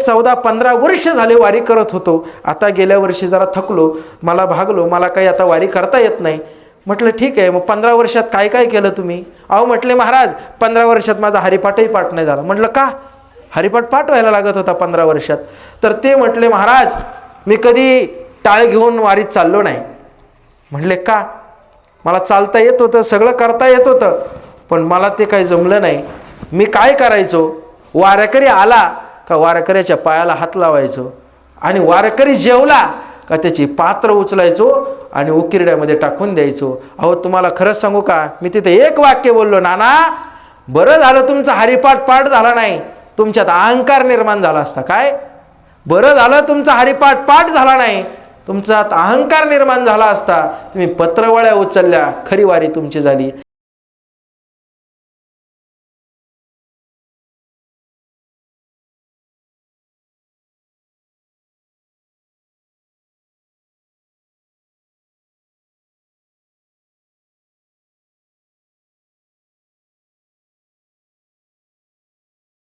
14-15 वर्ष झाले वारी करत होतो. आता गेल्या वर्षी जरा थकलो, मला भागलो, मला काही आता वारी करता येत नाही. म्हटलं ठीक आहे, मग 15 वर्षात काय काय केलं तुम्ही? अहो म्हटले महाराज 15 वर्षात माझा हरिपाठही पाठ नाही झाला. म्हटलं का? हरिपाठ पाठ व्हायला लागत होता 15 वर्षात. तर ते म्हटले महाराज मी कधी टाळ घेऊन वारीत चाललो नाही. म्हटले का? मला चालता येत होतं, सगळं करता येत होतं, पण मला ते काही जमलं नाही. मी काय करायचो, वारकरी आला का वारकऱ्याच्या पायाला हात लावायचो, आणि वारकरी जेवला का त्याची पात्र उचलायचो आणि उकिरड्यामध्ये टाकून द्यायचो. अहो तुम्हाला खरंच सांगू का, मी तिथे एक वाक्य बोललो, नाना बरं झालं तुमचा हरिपाठ पाठ झाला नाही, तुमच्यात अहंकार निर्माण झाला असता. काय? बरं झालं तुमचा हरिपाठ पाठ झाला नाही, तुमच्यात अहंकार निर्माण झाला असता. तुम्ही पत्रवळ्या उचलल्या, खरी वारी तुमची झाली.